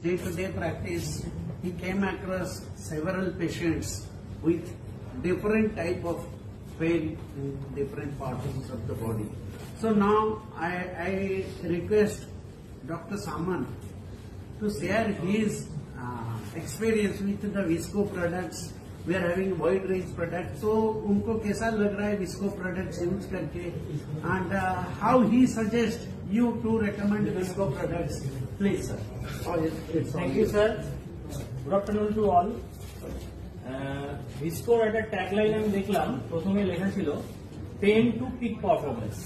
day-to-day practice, he came across several patients with different type of pain in different parts of the body. So now I request Dr. Saman to share his experience with the Visco products. We are having wide range products. So उनको कैसा लग रहा है Visco products use करके, and how he suggests you to recommend Visco products. Please, sir. Thank you, sir. Good afternoon to all. Visco একটা tagline আমি দেখলাম, প্রথমে লেখা ছিল pain to peak performance,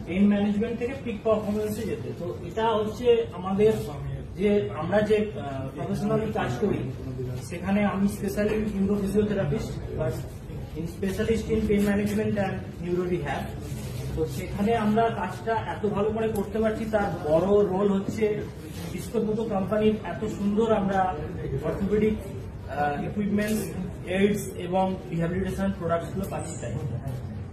pain management থেকে পিক পারফরমেন্সে যেতে। তো এটা হচ্ছে আমাদের যে আমরা যে প্রফেশনালি কাজ করি, সেখানে আমি specially neuro physiotherapist, but specialist in pen management and neuro rehab. তো সেখানে আমরা কাজটা এত ভালো করে করতে পারছি, তার বড় রোল হচ্ছে ভিস্কোর মতো কোম্পানির এত সুন্দর আমরা অর্থোপেডিক ইকুইপমেন্ট, এইডস এবং রিহ্যাবিলিটেশন প্রোডাক্টস গুলো পাচ্ছি। তাই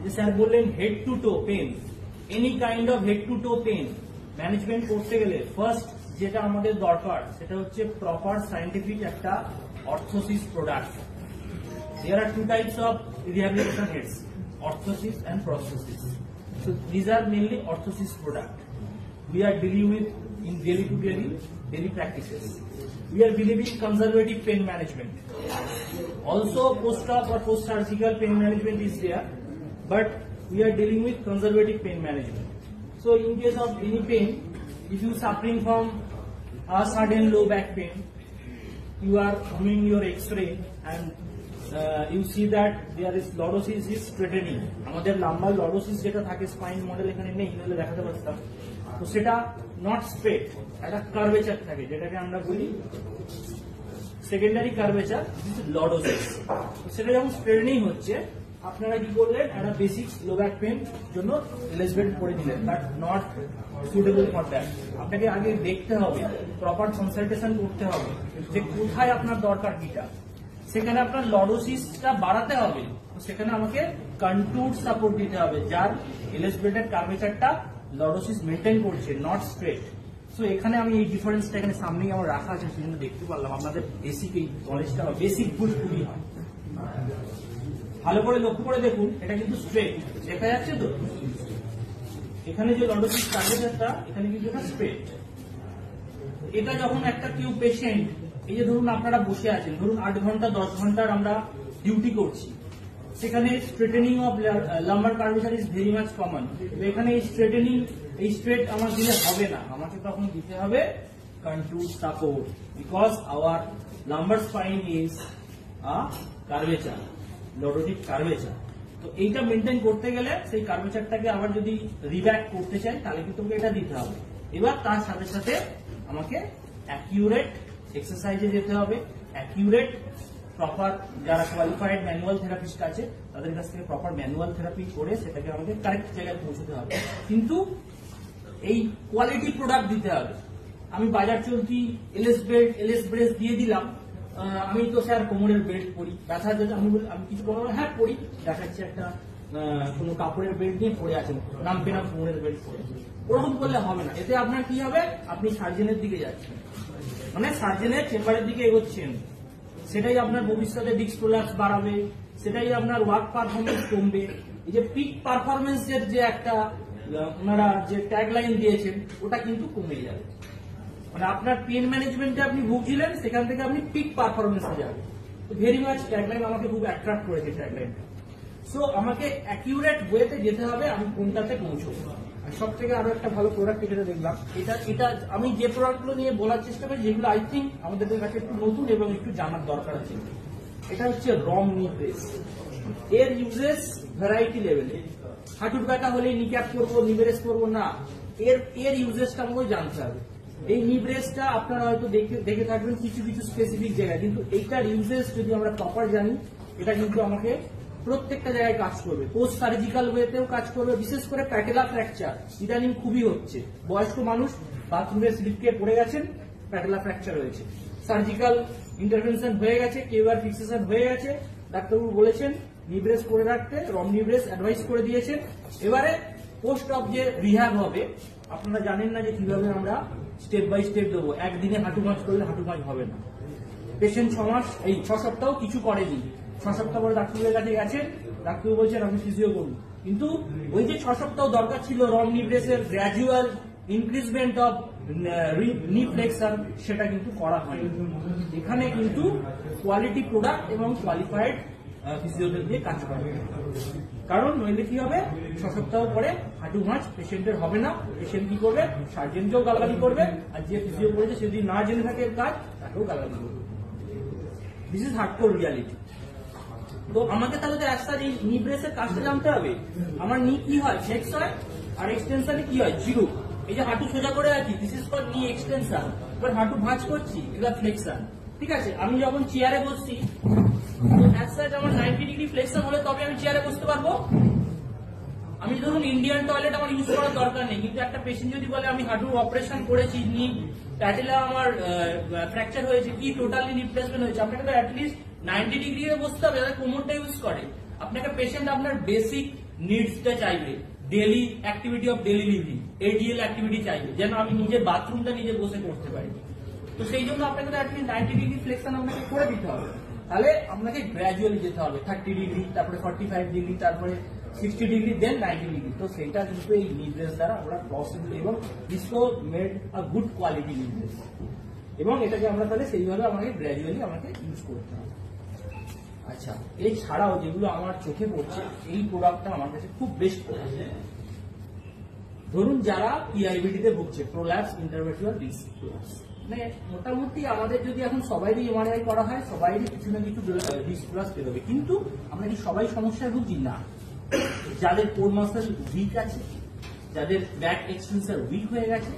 যে স্যার বললেন head to toe pain, any kind of head to toe pain management করতে গেলে ফার্স্ট যেটা আমাদের দরকার সেটা হচ্ছে প্রপার সায়েন্টিফিক একটা orthosis product. There are two types of rehabilitation heads, orthosis and prosthesis. So these are mainly orthosis product. We are dealing with in daily practices. We are believing conservative pain management. Also post-op or post-surgical pain management is there, but we are dealing with conservative pain management. So in case of any pain, if you suffering from a sudden low back pain, you are doing your X-ray and you see that there is lordosis is straightening. আমাদের lumber lordosis যেটা থাকে spine model এখানে নেই, নাহলে দেখাতে পারতাম। তো সেটা নট স্ট্রেট, একটা কার্ভেচার থাকে যেটাকে আমরা বলি সেকেন্ডারি কার্ভেচার, লর্ডোসিস। তো সেটা যখন স্ট্রেটেনিং হচ্ছে, আপনারা কি করলেন, একটা বেসিক লো ব্যাক পেন জন্য এলিজবেট করে দিলেন, but not suitable for that. আপনাকে আগে দেখতে হবে, প্রপার কনসালটেশন করতে হবে যে কোথায় আপনার দরকার কিটা। সেখানে আপনার লর্ডোসিসটা বাড়াতে হবে, সেখানে আমাকে কন্ট্যুর সাপোর্ট দিতে হবে, যার এলিজবেটেড কার্ভেচারটা লর্ডোসিস মেনটেন করছে, নট স্ট্রেট। সো এখানে আমি এই ডিফারেন্সটা এখানে সামনেই আমার রাখা আছে, সেজন্য দেখতে পারলাম। আপনাদের বেসিক এই নলেজটা বেসিক ভুল খুবই হয়। ভালো করে লক্ষ্য করে দেখুন, এটা কিন্তু স্ট্রেট দেখা যাচ্ছে। তো এখানে যে লর্ডোসিস কার্ভেচারটা, এখানে কিন্তু এটা স্ট্রেট। এটা যখন একটা কেউ পেশেন্ট, এই যে ধরুন আপনারা বসে আছেন, ধরুন 8 ঘন্টা 10 ঘন্টার আমরা ডিউটি করছি, সেখানে straightening of lumber curvature is very much common. এখানে এই স্ট্রেটেনিং, এই স্ট্রেট আমার দিলে হবে না, আমাকে তখন দিতে হবে contour support, because our lumbar spine is a curvature, lordotic curvature. তো এইটা মেনটেন করতে গেলে সেই কার্ভেচারটাকে আবার যদি রিব্যাক করতে চাই, তাহলে কিন্তু এটা দিতে হবে। এবার তার সাথে সাথে আমাকে অ্যাকিউরেট এক্সারসাইজে যেতে হবে, অ্যাকিউরেট প্রপার যারা কোয়ালিফাইড ম্যানুয়াল থেরাপিস্ট আছে তাদের কাছ থেকে প্রপার ম্যানুয়াল থেরাপি করে সেটাকে আমাদের কারেক্ট জায়গায় পৌঁছতে হবে। কিন্তু এই কোয়ালিটি প্রোডাক্ট দিতে হবে। আমি বাজার চলতি এলএস বেল্ট, এলএস ব্রেস দিয়ে দিলাম, আমি তো স্যার কোমরের বেল্ট পরি, ব্যথা যদি আমি কিছু বলবো, হ্যাঁ পরি, দেখাচ্ছি একটা কোনো কাপড়ের বেল্ট নিয়ে পড়ে আছেন, নামবে না কোমরের বেল্ট পরে, ওরকম করলে হবে না। এতে আপনার কি হবে, আপনি সার্জেনের দিকে যাচ্ছেন, মানে সার্জেনের চেম্বারের দিকে এগোচ্ছেন, সেটাই আপনার ভবিষ্যতে ডিস্ক প্রোলাপস বাড়াবে, সেটাই আপনার ওয়ার্ক পারফরমেন্স কমবে। এই যে পিক পারফরমেন্সের যে একটা ওনারা যে ট্যাগলাইন দিয়েছেন, ওটা কিন্তু কমে যাবে। মানে আপনার পেন ম্যানেজমেন্টে আপনি ভুগছিলেন, সেখান থেকে আপনি পিক পারফরমেন্সে যাবেন। ভেরি মাচ ট্যাগলাইন আমাকে খুব অ্যাট্রাক্ট করেছে ট্যাগলাইনটা। সো আমাকে অ্যাকিউরেট ওয়েতে যেতে হবে, আমি কোনটাতে পৌঁছবো। আর সব থেকে আরো একটা ভালো প্রোডাক্ট যেটা দেখলাম, এটা আমি যে প্রোডাক্টগুলো নিয়ে বলার চেষ্টা করি, যেগুলো আই থিঙ্ক আমাদের কাছে একটু নতুন এবং একটু জানার দরকার আছে। এটা হচ্ছে রম নি ব্রেস। এর ইউজেস ভ্যারাইটি লেভেলে, হাঁটুর ব্যথা হলে নি ক্যাপ করবো, নি ব্রেস করবো না, এর ইউজেসটা আমাকে জানতে হবে। এই নি ব্রেসটা আপনারা হয়তো দেখে থাকবেন কিছু কিছু স্পেসিফিক জায়গায়, কিন্তু এইটার ইউজেস যদি আমরা প্রপার জানি, এটা কিন্তু আমাকে প্রত্যেকটা জায়গায় কাজ করবে। পোস্ট সার্জিক্যাল ওয়েতেও কাজ করবে, বিশেষ করে প্যাটেলা ফ্র্যাকচার ইদানিং খুবই হচ্ছে। বয়স্ক মানুষ বাথরুমের স্লিপকে পড়ে গেছেন, প্যাটেলা ফ্র্যাকচার হয়েছে, সার্জিক্যাল ইন্টারভেনশন হয়ে গেছে, কেউআর ফিক্সেশন হয়ে গেছে, ডাক্তারবাবু বলেছেন নি ব্রেস করে রাখতে, রম নি ব্রেস অ্যাডভাইস করে দিয়েছেন। এবারে পোস্ট অফ যে রিহ্যাব হবে, আপনারা জানেন না যে কিভাবে আমরা স্টেপ বাই স্টেপ দেবো। একদিনে হাঁটু ভাঁজ করলে হাঁটু ভাঁজ হবে না। পেশেন্ট 6 মাস এই 6 সপ্তাহ কিছু করেনি, 6 সপ্তাহ পরে ডাক্তারের কাছে গেছে, ডাক্তার বলছেন আমি ফিজিও করুন, কিন্তু ওই যে 6 সপ্তাহ দরকার ছিল রং নি ব্রেসের গ্র্যাজুয়াল ইনক্রিজমেন্ট অফ নি ফ্লেক্সন, সেটা কিন্তু করা হয়নি। এখানে কিন্তু কোয়ালিটি প্রোডাক্ট এবং কোয়ালিফাইড ফিজিওদের দিয়ে কাজ করা, কারণ নইলে কি হবে 6 সপ্তাহ পরে হাঁটু ভাঁজ পেশেন্টের হবে না। পেশেন্ট কি করবে, সার্জেনকেও গালাগালি করবে, আর যে ফিজিও করেছে সে যদি না জেনে থাকে কাজ, তাকেও গালাগালি করবে। This is hardcore reality. তো আমাকে তাহলে তো একসাথে এই নি ব্রেসের কাজটা জানতে হবে। আমার নি কি হয়, ফ্লেক্স হয়, আর এক্সটেনশনে কি হয়, জিরো। এই যে হাঁটু সোজা করে আছি, দিস ইজ কল্ড নি এক্সটেনশন। এবার হাঁটু ভাঁজ করছি, এটা ফ্লেক্সন। ঠিক আছে, আমি যখন চেয়ারে বসছি, আমার 90 ডিগ্রি ফ্লেক্সন হলে তবে আমি চেয়ারে বসতে পারবো। আমি ধরুন ইন্ডিয়ান টয়লেট আমার ইউজ করার দরকার নেই, কিন্তু একটা পেশেন্ট যদি বলে আমি হাঁটু অপারেশন করেছি, নি প্যাটেলা আমার ফ্র্যাকচার হয়েছে, কি টোটালি রিপ্লেসমেন্ট হয়েছে, আপনাকে তো অ্যাটলিস্ট 90 ডিগ্রি বসতে হবে, যারা কোমরটা ইউজ করে। আপনাকে পেশেন্ট আপনার বেসিক নিডসটা চাইবে, daily activity of daily living, ADL activity চাইবে, যেন আমি নিজের বাথরুমটা নিজে বসে করতে পারি। তো সেই জন্য আপনাকে তো অ্যাটলিস্ট 90 ডিগ্রি ফ্লেক্সন আপনাকে করে দিতে হবে। তাহলে আপনাকে গ্র্যাজুয়ালি যেতে হবে, 30 ডিগ্রি, তারপরে 45 ডিগ্রি, তারপরে 60 ডিগ্রি, দেন 90 ডিগ্রি। তো সেইটা কিন্তু এই নি ব্রেস দ্বারা আমরা পসিবল, এবং disco made a good quality নি ব্রেস, এবং এটাকে আমরা তাহলে সেইভাবে আমাকে গ্র্যাজুয়ালি আমাকে ইউজ করতে হবে। আচ্ছা, এই ছাড়াও যেগুলো আমার চোখে পড়ছে, এই প্রোডাক্টটা আমার কাছে খুব বেস্ট প্রোডাক্ট। ধরুন যারা পিআইবিডি তে ভুগছে, প্রোল্যাপস ইন্টারভার্টিব্রাল ডিস্ক প্রোল্যাপস, মানে মোটামুটি আমাদের যদি এখন সবাইরই এমআরআই করা হয়, সবাইরই কিছু না কিছু ডিস্ক প্রোল্যাপস বেরোবে, কিন্তু আমরা কি সবাই সমস্যায় ভুগছি না। যাদের কোর মাসল উইক আছে, যাদের ব্যাক এক্সটেনশন উইক হয়ে গেছে,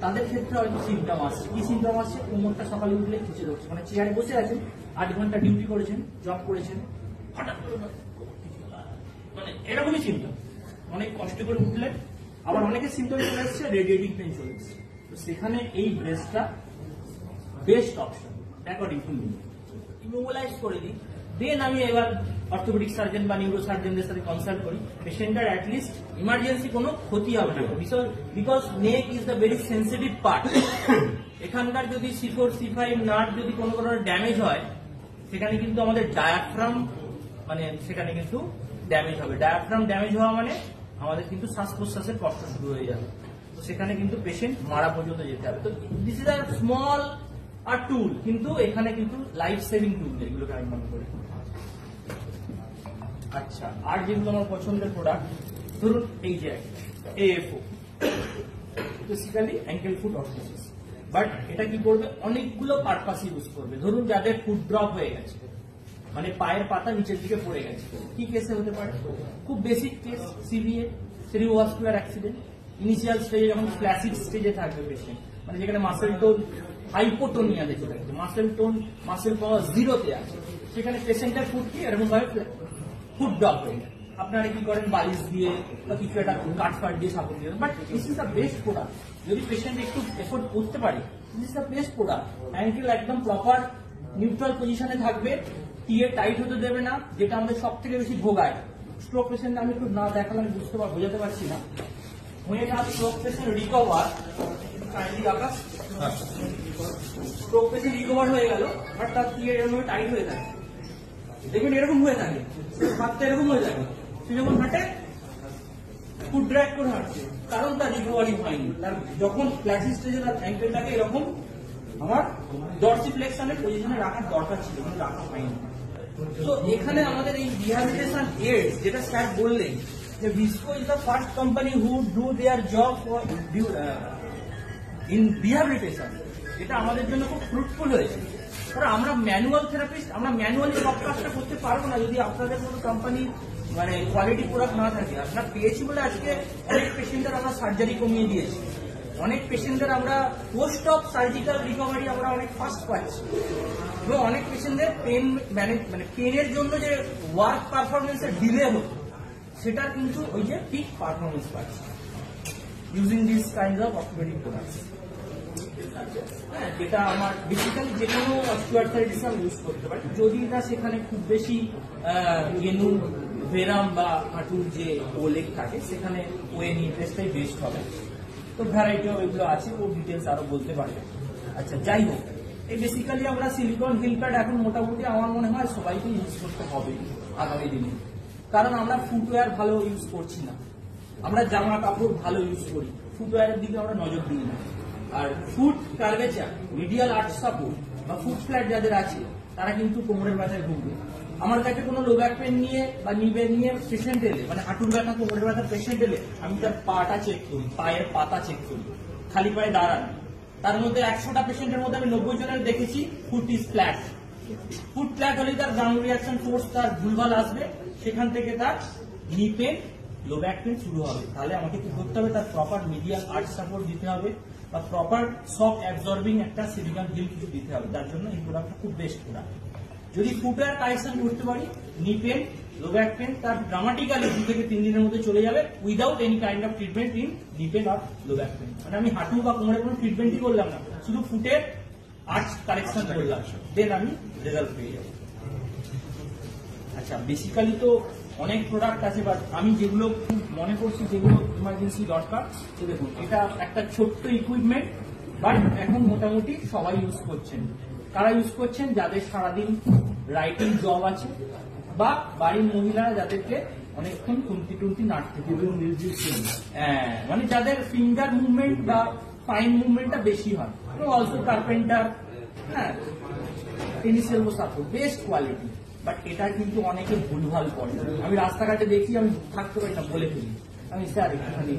তাদের ক্ষেত্রে হয়তো সিমটম আসছে। কি সিমটম আসছে, কোমরটা সকালে উঠলে খিচে ধরছে, মানে চেয়ারে বসে আছেন, 8 ঘন্টা ডিউটি করেছেন, জব করেছেন, হঠাৎ করে মানে এরকমই সিমটম, অনেক কষ্ট করে উঠলেন। আবার অনেকের সিমটম চলে আসছে রেডিয়েটিং পেন চলে এসছে। তো সেখানে এই ব্রেসটা best option according to me. Immobilise করে দিই, দেন আমি এবার অর্থোপেডিক সার্জন বা নিউরো সার্জনদের সাথে কনসাল্ট করি। পেশেন্টের অ্যাটলিস্ট ইমার্জেন্সি কোনো ক্ষতি হবে না, because neck is the very sensitive part. এখানকার যদি C4 C5 নার্ভ যদি কোনো ড্যামেজ হয়, সেখানে কিন্তু আমাদের ডায়াফ্রাম মানে সেখানে কিন্তু ড্যামেজ হবে। ডায়াফ্রাম ড্যামেজ হওয়া মানে আমাদের কিন্তু শ্বাস প্রশ্বাসের কষ্ট শুরু হয়ে যাবে। তো সেখানে কিন্তু পেশেন্ট মারা পর্যন্ত যেতে হবে। তো দিস ইজ আ স্মল আর টুল, কিন্তু এখানে কিন্তু লাইফ সেভিং টুল, এগুলোকে আমি মনে করি। আচ্ছা, আর যেগুলো আমার পছন্দের প্রোডাক্ট, ধরুন এই যে AFO, basically ankle foot orthosis, but এটা কি করবে, অনেকগুলো পারপাস ইউজ করবে। ধরুন যাদের ফুট ড্রপ হয়ে গেছে, মানে পায়ের পাতা নিচের দিকে পড়ে গেছে, কি কেসে হতে পারে, খুব basic case, CVA cerebrovascular accident, initial স্টেজে যখন ফ্ল্যাসিড স্টেজে থাকবে পেশেন্ট, মানে যেখানে মাসেল টোন হাইপোটোনিয়াতে চলে গেছে, মাসেল পাওয়ার 0-তে আছে, সেখানে পেশেন্টের ফুট কি এরকম ভাবে ফুট ড্রপ হয়ে যায়। আপনারা কি করেন, বালিশ দিয়ে বা কিছু একটা কাঠফাট দিয়ে সাপোর্ট দিয়ে, but this is the best product. যদি পেশেন্ট একটু এফোর্ট করতে পারে, this is the best product. Ankle একদম প্রপার নিউট্রাল পজিশনে থাকবে, টিয়ে টাইট হতে দেবে না, যেটা আমাদের সব থেকে বেশি ভোগায়। স্ট্রোক পেশেন্ট আমি একটু না দেখালে আমি বোঝাতে পারছি না। Stroke patient recover, stroke patient recover হয়ে গেল, বাট তার টিয়ে এরকম টাইট হয়ে থাকে, দেখবেন এরকম হয়ে থাকে, হাতটা এরকম হয়ে থাকে, সে যখন হাঁটে ফুট ড্র্যাগ করে হাঁটছে, কারণ তার রিকভারি হয়নি। তার যখন ফ্ল্যাসি স্টেজে তার অ্যাঙ্কেলটাকে এরকম আমার ডরসিফ্লেক্সনের পজিশনে রাখার দরকার ছিল, কিন্তু রাখা হয়নি। তো এখানে আমাদের এই রিহ্যাবিলিটেশন এইডস, যেটা স্যার বললেন যে Visco is the first company who do their job for in rehabilitation, এটা আমাদের জন্য খুব ফ্রুটফুল হয়েছে। কারণ আমরা ম্যানুয়াল থেরাপিস্ট, আমরা ম্যানুয়ালি সব কাজটা করতে পারবো না যদি আপনাদের কোনো কোম্পানি মানে কোয়ালিটি প্রোডাক্ট না থাকে। আমরা পেয়েছি বলে আজকে অনেক পেশেন্টের আমরা সার্জারি কমিয়ে দিয়েছি, অনেক পেশেন্টদের আমরা পোস্ট অফ সার্জিক্যাল রিকভারি আমরা অনেক ফাস্ট পাচ্ছি, এবং অনেক পেশেন্টদের পেন মানে পেনের জন্য যে ওয়ার্ক পারফরমেন্সের ডিলে হতো, সেটার কিন্তু ওই যে পিক পারফরমেন্স পাচ্ছে using this kind of orthopaedic products. যেটা আমার বেসিক্যালি যে কোনো অস্টিওআর্থ্রাইটিস আমি ইউজ করতে পারি, যদি না সেখানে খুব বেশি গেনু বেরাম বা হাঁটুর যে ওলেগ থাকে সেখানে ওয়েন ইন্টারেস্টটাই বেস্ট হবে। তো ভ্যারাইটি অফ এগুলো আছে, ও ডিটেলস আরো বলতে পারবে। আচ্ছা, যাই হোক, এই বেসিক্যালি আমরা সিলিকন হিল প্যাড এখন মোটামুটি আমার মনে হয় সবাইকে ইউজ করতে হবে আগামী দিনে, কারণ আমরা ফুটওয়্যার ভালো ইউজ করছি না, আমরা জামা কাপড় ভালো ইউজ করি, ফুটওয়্যারের দিকে আমরা নজর দিই না। আর foot curvature, medial arch support বা ফুট ফ্ল্যাট যাদের আছে তারা কিন্তু কোমরের ব্যথায় ভুগবে। আমার কাছে কোনো লো ব্যাক পেন নিয়ে বা নিবে নিয়ে পেশেন্ট এলে, মানে হাঁটুর ব্যথা কোমরের ব্যথা পেশেন্ট এলে, আমি তার পাটা চেক করি, পায়ের পাতা চেক করি, খালি পায়ে দাঁড়ান। তার মধ্যে 100টা পেশেন্টের মধ্যে আমি 90 জনের দেখেছি foot is flat. Foot flat হলে তার গ্রাউন্ড রিয়াকশন ফোর্স তার ভুলভাল আসবে, সেখান থেকে তার নি পেন, লো ব্যাক পেন শুরু হবে। তাহলে আমাকে কি করতে হবে, তার প্রপার মিডিয়াল আর্চ সাপোর্ট দিতে হবে বা প্রপার শক অ্যাবজর্বিং একটা সিলিকন হিল কিছু দিতে হবে। তার জন্য এই প্রোডাক্টটা খুব বেস্ট প্রোডাক্ট। যদি ফুটওয়্যার কারেকশন করতে পারি, knee pain, low back pain তার ড্রামাটিক্যালি 2 থেকে 3 দিনের মধ্যে চলে যাবে without any kind of treatment in knee pain আর লো ব্যাক পেন। মানে আমি হাঁটু বা কোমরে কোনো ট্রিটমেন্টই করলাম না, শুধু ফুটের আর্চ কারেকশন করলাম, দেন আমি রেজাল্ট পেয়ে যাবো। আচ্ছা, বেসিক্যালি তো অনেক প্রোডাক্ট আছে, বাট আমি যেগুলো খুব মনে করছি যেগুলো ইমার্জেন্সি দরকার, তো দেখুন এটা একটা ছোট্ট ইকুইপমেন্ট, বাট এখন মোটামুটি সবাই ইউজ করছেন। কারা ইউজ করছেন? যাদের সারাদিন রাইটিং জব আছে বা বাড়ির মহিলারা যাদেরকে অনেকক্ষণ টুন্টি নাড়তে হবে, মানে যাদের ফিঙ্গার মুভমেন্ট বা ফাইন মুভমেন্টটা বেশি হয়। অলসো কার্পেন্টার, হ্যাঁ, tennis elbow support, best quality. But এটা কিন্তু অনেকে ভুলভাল করে। আমি রাস্তাঘাটে দেখি, আমি থাকতে পারি না, বলে ফেলি, আমি স্যার একটুখানি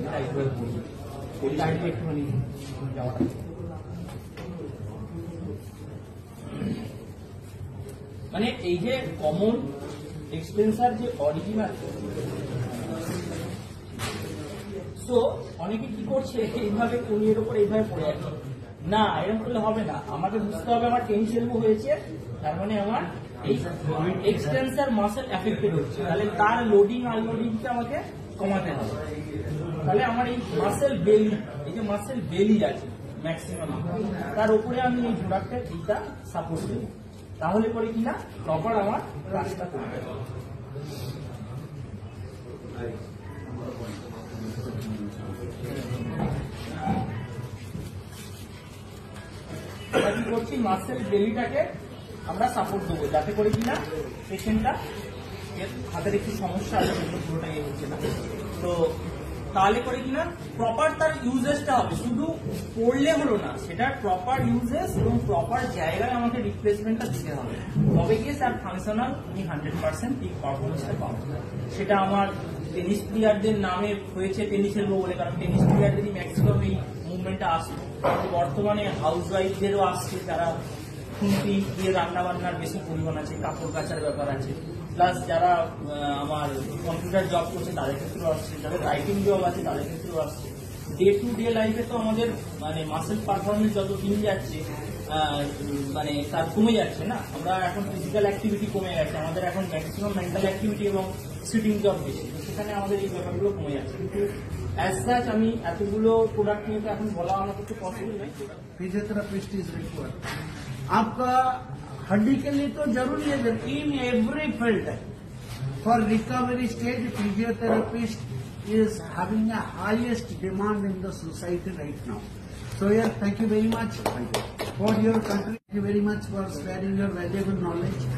একটুখানি যাওয়াটা। মানে এই যে কমন এক্সপেন্সার যে অরিজিনাল, সো অনেকে কি করছে, এইভাবে কোনির উপর এইভাবে পড়ে যাচ্ছে। না, এরকম করলে হবে না, আমাকে বুঝতে হবে আমার টেনিস এলবো হয়েছে, তার মানে আমার এই এক্সটেন্সার মাসেল এফেক্টেড হচ্ছে, তাহলে তার লোডিং আনলোডিংকে আমাকে কমাতে হবে। তাহলে আমার এই মাসেল বেলি, এই যে মাসেল বেলি আছে ম্যাক্সিমাম, তার উপরে আমি এই প্রোডাক্টের এইটা সাপোর্ট দেবো, তাহলে পরে কিনা প্রপার আমার কাজটা করবে। আমরা কি করছি, মাসেল বেলিটাকে আমরা সাপোর্ট দেবো, যাতে করে কিনা পেশেন্টটা হাতের একটু সমস্যা আছে, পুরোটা হচ্ছে না, তো তাহলে করে কিনা প্রপার তার ইউজেসটা হবে। শুধু পড়লে হলো না, সেটার প্রপার ইউজেস এবং প্রপার জায়গায় আমাকে রিপ্লেসমেন্টটা দিতে হবে, তবে গিয়ে তার ফাংশনাল উনি 100% পিক পারফরমেন্সটা পাবেন। সেটা আমার টেনিস প্লেয়ারদের নামে হয়েছে টেনিস এলবো বলে, কারণ টেনিস প্লেয়ারদেরই ম্যাক্সিমাম এই মুভমেন্টটা আসছে। বর্তমানে হাউস ওয়াইফদেরও আসছে, যারা খুন্তি দিয়ে রান্না বান্নার বেশি পরিমাণ আছে, কাপড় কাচার ব্যাপার আছে, প্লাস যারা আমার কম্পিউটার জব করছে তাদের ক্ষেত্রেও আসছে, যাদের রাইটিং জব আছে তাদের ক্ষেত্রেও আসছে। ডে টু ডে লাইফে তো আমাদের মানে মাসেল পারফরমেন্স যত দিন যাচ্ছে মানে তার কমে যাচ্ছে না, আমরা এখন ফিজিক্যাল অ্যাক্টিভিটি কমে গেছে, আমাদের এখন ম্যাক্সিমাম মেন্টাল অ্যাক্টিভিটি এবং সিটিং জব বেশি, সেখানে আমাদের এই ব্যাপারগুলো কমে যাচ্ছে। কিন্তু অ্যাজ সাচ আমি এতগুলো প্রোডাক্ট নিয়ে তো এখন বলা আমার কিছু পসিবল নয়। Physiotherapist is required. आपका हड्डी के लिए तो जरूरी है, in every field for recovery stage physiotherapist is having a highest demand in the society right now. So yeah, thank you very much for your country. Thank you very much for sharing your valuable knowledge.